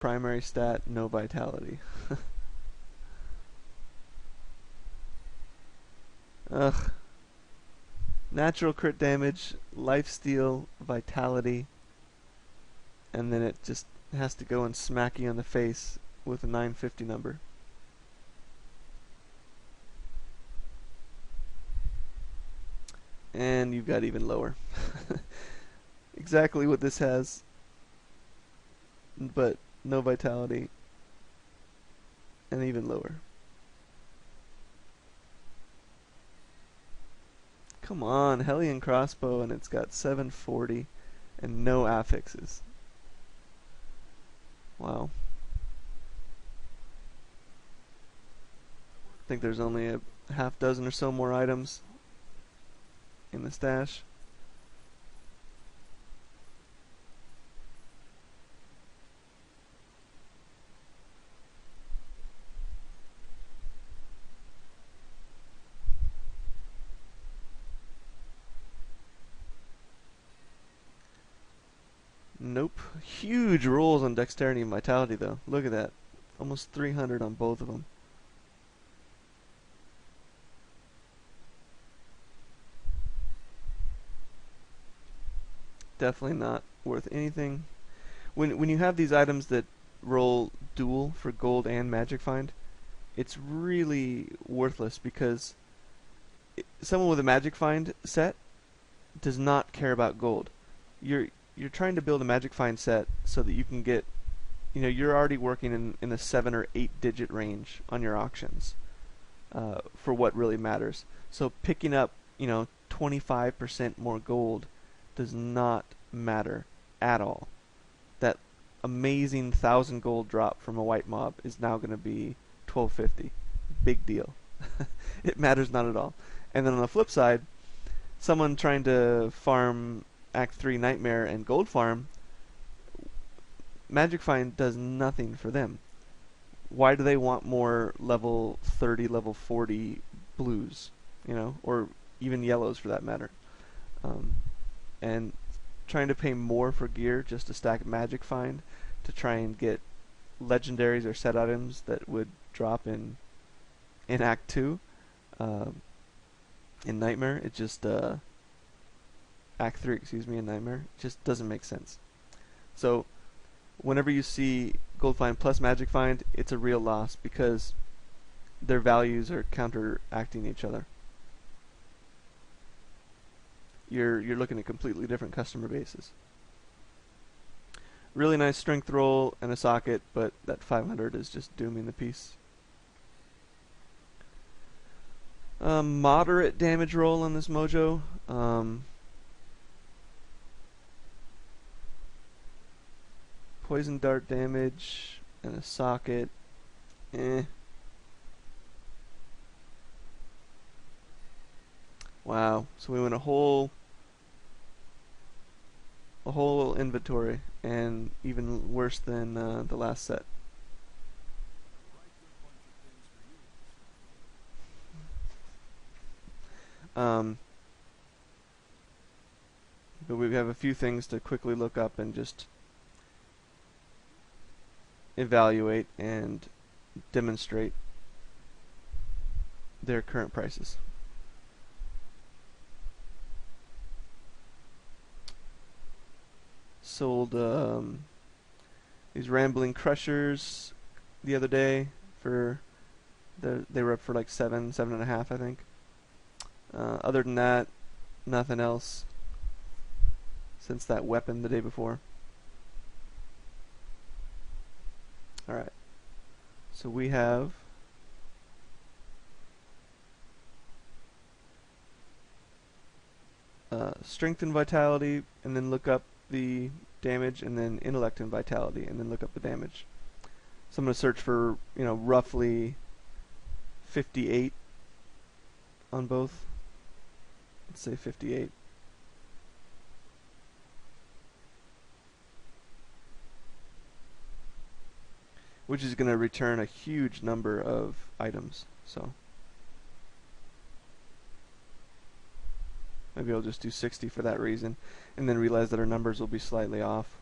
Primary stat, no vitality. Ugh. Natural crit damage, lifesteal, vitality, and then it just has to go and smack you on the face with a 950 number. And you've got even lower. Exactly what this has, but no vitality, and even lower. Come on, Hellion crossbow, and it's got 740 and no affixes. Wow. I think there's only a half dozen or so more items in the stash. Nope. Huge rolls on dexterity and vitality, though. Look at that. Almost 300 on both of them. Definitely not worth anything. When you have these items that roll dual for gold and magic find, it's really worthless because someone with a magic find set does not care about gold. You're trying to build a magic find set so that you can get, you're already working in the 7 or 8 digit range on your auctions for what really matters. So picking up 25% more gold does not matter at all. That amazing 1,000 gold drop from a white mob is now going to be 1250. Big deal. It matters not at all. And then on the flip side, someone trying to farm Act 3 Nightmare and Gold Farm, Magic Find does nothing for them. Why do they want more level 30, level 40 blues, or even yellows for that matter? And trying to pay more for gear just to stack Magic Find to try and get legendaries or set items that would drop in Act 2 in Nightmare, it just Act 3, excuse me, in Nightmare, it just doesn't make sense. So whenever you see Gold Find plus Magic Find, it's a real loss because their values are counteracting each other. You're looking at completely different customer bases. Really nice strength roll and a socket, but that 500 is just dooming the piece. Moderate damage roll on this mojo. Poison dart damage and a socket. Wow. So we went a whole inventory, and even worse than the last set. But we have a few things to quickly look up and just evaluate and demonstrate their current prices. Sold these Rambling Crushers the other day for they were up for like 7.5, I think. Other than that, nothing else since that weapon the day before. Alright, so we have strength and vitality, and then look up the damage, and then intellect and vitality, and then look up the damage. So I'm going to search for, roughly 58 on both. Let's say 58. Which is going to return a huge number of items. So maybe I'll just do 60 for that reason, and then realize that our numbers will be slightly off.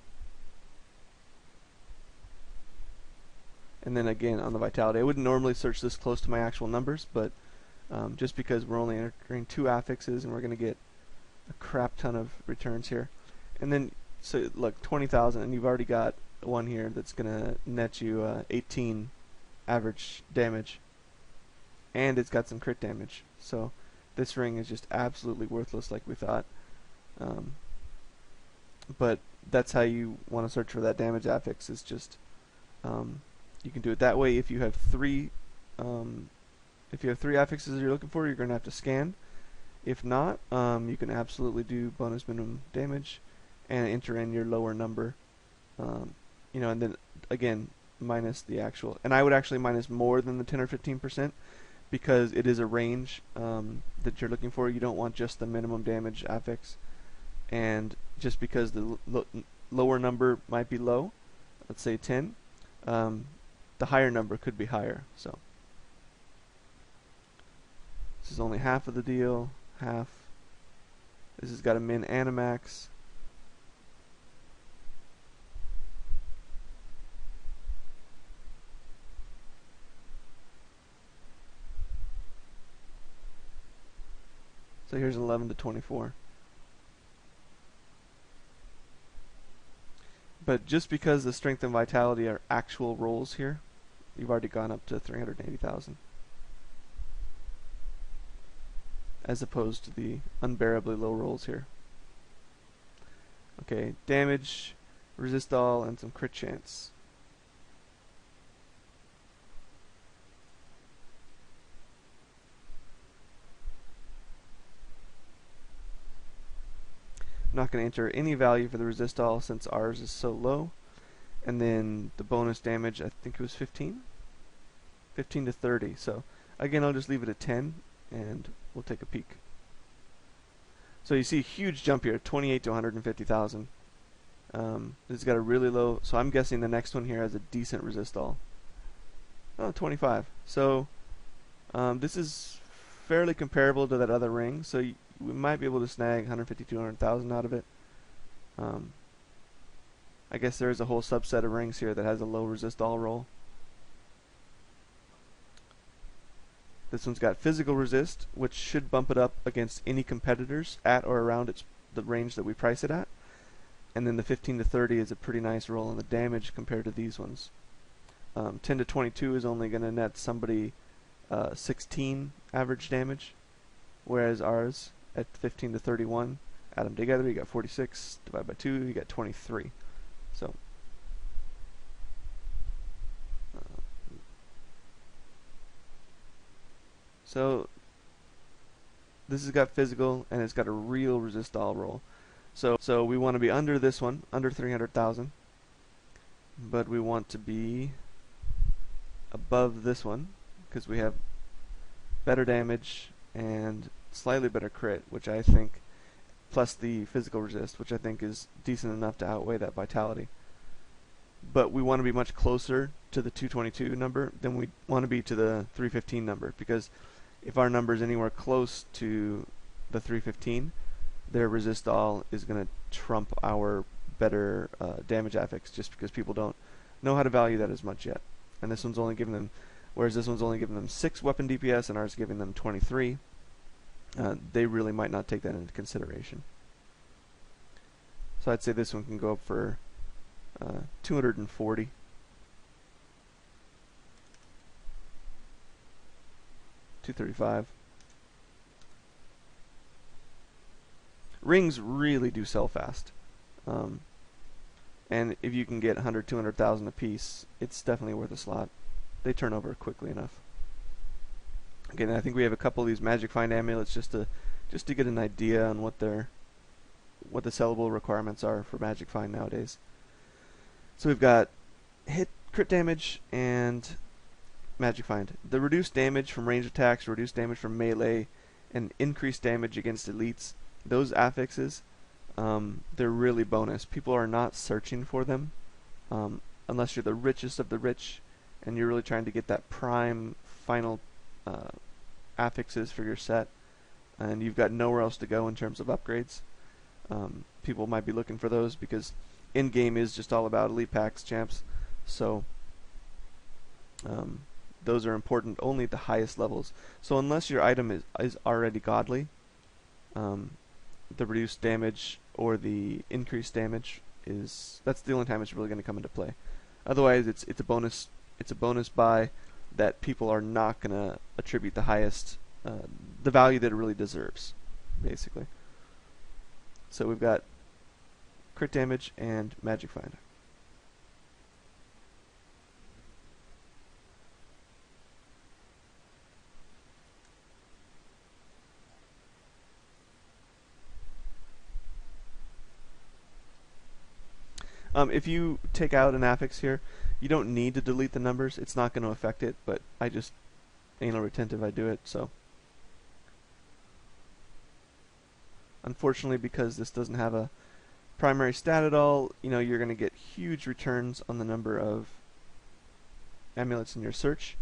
And then again on the vitality, I wouldn't normally search this close to my actual numbers, but just because we're only entering 2 affixes and we're going to get a crap ton of returns here. And then, so look, 20,000, and you've already got one here that's going to net you 18 average damage. And it's got some crit damage. So this ring is just absolutely worthless like we thought. But that's how you want to search for that damage affix, is just you can do it that way. If you have three affixes you're looking for, you're going to have to scan. If not, you can absolutely do bonus minimum damage and enter in your lower number. You know, and then again minus the actual. And I would actually minus more than the 10 or 15%, because it is a range that you're looking for. You don't want just the minimum damage affix. And just because the lower number might be low, let's say 10, the higher number could be higher. So this is only half of the deal. Half. This has got a min and a max. So here's 11 to 24. But just because the strength and vitality are actual rolls here, you've already gone up to 380,000. As opposed to the unbearably low rolls here. Okay, damage, resist all, and some crit chance. I'm not going to enter any value for the resist all since ours is so low. And then the bonus damage, I think it was 15? 15 to 30. So again, I'll just leave it at 10 and we'll take a peek. So you see a huge jump here, 28 to 150,000. This has got a really low, so I'm guessing the next one here has a decent resist all. Oh, 25. So this is fairly comparable to that other ring, so we might be able to snag 150, 200,000 out of it. I guess there is a whole subset of rings here that has a low resist all roll. This one's got physical resist, which should bump it up against any competitors at or around the range that we price it at. And then the 15 to 30 is a pretty nice roll on the damage compared to these ones. 10 to 22 is only going to net somebody 16 average damage, whereas ours at 15 to 31, add them together, you got 46, divide by 2, you got 23. So this has got physical and it's got a real resist all roll. So we want to be under this one, under 300,000, but we want to be above this one because we have better damage and slightly better crit, which I think, plus the physical resist, which I think is decent enough to outweigh that vitality. But we want to be much closer to the 222 number than we want to be to the 315 number, because if our number is anywhere close to the 315, their resist all is going to trump our better damage affix, just because people don't know how to value that as much yet. And this one's only giving them, whereas this one's only giving them 6 weapon DPS and ours is giving them 23. They really might not take that into consideration. So I'd say this one can go up for 240. 235. Rings really do sell fast. And if you can get 100, 200,000 a piece, it's definitely worth a slot. They turn over quickly enough. Again, I think we have a couple of these Magic Find amulets just to get an idea on what the sellable requirements are for Magic Find nowadays. So we've got hit, crit damage, and Magic Find. The reduced damage from range attacks, reduced damage from melee, and increased damage against elites, those affixes, they're really bonus. People are not searching for them unless you're the richest of the rich and you're really trying to get that prime final affixes for your set, and you've got nowhere else to go in terms of upgrades. People might be looking for those because in-game is just all about elite packs, champs. So Um, those are important only at the highest levels. So unless your item is already godly, um, the reduced damage or the increased damage that's the only time it's really going to come into play. Otherwise, it's a bonus. It's a bonus buy that people are not going to attribute the value that it really deserves, basically. So we've got crit damage and magic find. If you take out an affix here, you don't need to delete the numbers. It's not going to affect it, but I just anal retentive, I do it. So unfortunately, because this doesn't have a primary stat at all, you're going to get huge returns on the number of amulets in your search,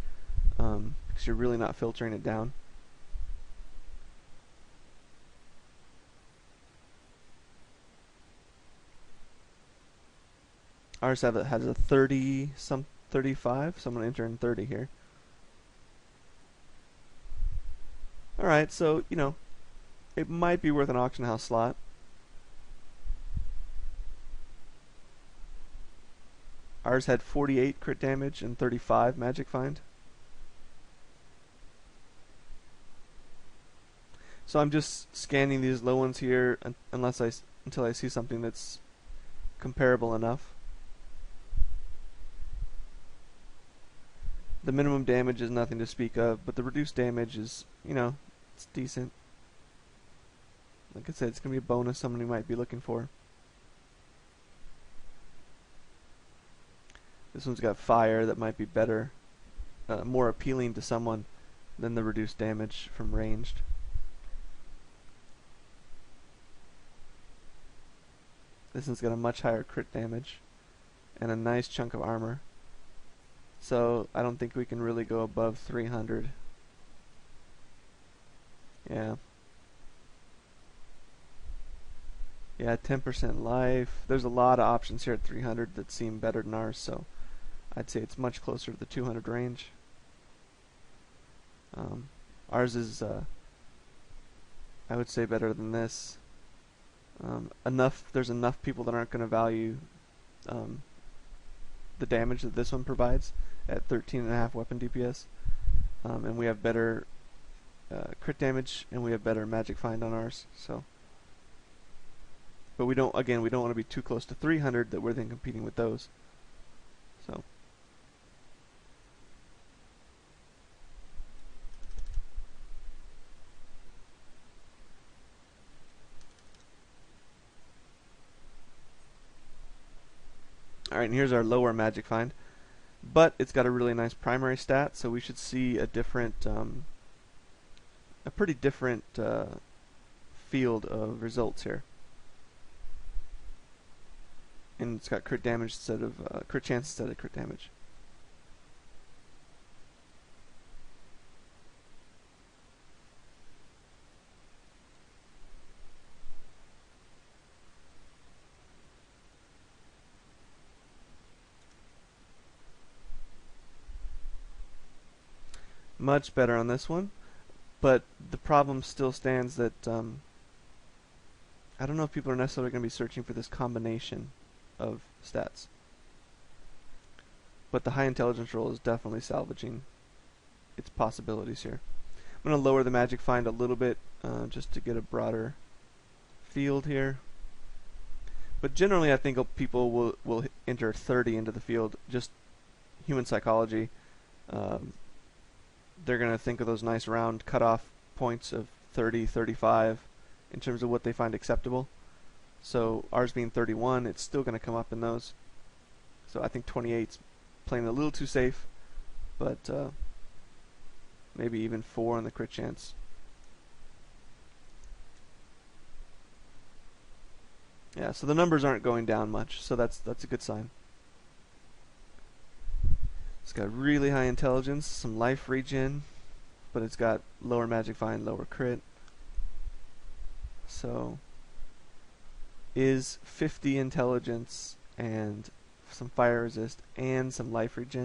because you're really not filtering it down. Ours has a 35, so I'm going to enter in 30 here. Alright, so, it might be worth an auction house slot. Ours had 48 crit damage and 35 magic find. So I'm just scanning these low ones here until I see something that's comparable enough. The minimum damage is nothing to speak of, but the reduced damage is, it's decent. Like I said, it's going to be a bonus somebody might be looking for. This one's got fire that might be better, more appealing to someone than the reduced damage from ranged. This one's got a much higher crit damage and a nice chunk of armor. So I don't think we can really go above 300. Yeah. Yeah, 10% life. There's a lot of options here at 300 that seem better than ours, so I'd say it's much closer to the 200 range. Ours is, I would say, better than this. There's enough people that aren't going to value the damage that this one provides at 13.5 weapon DPS, and we have better crit damage and we have better magic find on ours. So, but we don't want to be too close to 300 that we're then competing with those. So. Alright, and here's our lower magic find. But it's got a really nice primary stat, so we should see a pretty different field of results here. And it's got crit damage instead of crit chance instead of crit damage. Much better on this one, but the problem still stands that I don't know if people are necessarily going to be searching for this combination of stats. But the high intelligence roll is definitely salvaging its possibilities here. I'm going to lower the magic find a little bit just to get a broader field here. But generally I think people will enter 30 into the field, just human psychology. They're going to think of those nice round cutoff points of 30, 35 in terms of what they find acceptable. So ours being 31, it's still going to come up in those. So I think 28's playing a little too safe, but maybe even 4 on the crit chance. Yeah, so the numbers aren't going down much, so that's a good sign. It's got really high intelligence, some life regen, but it's got lower magic find, lower crit. So is 50 intelligence and some fire resist and some life regen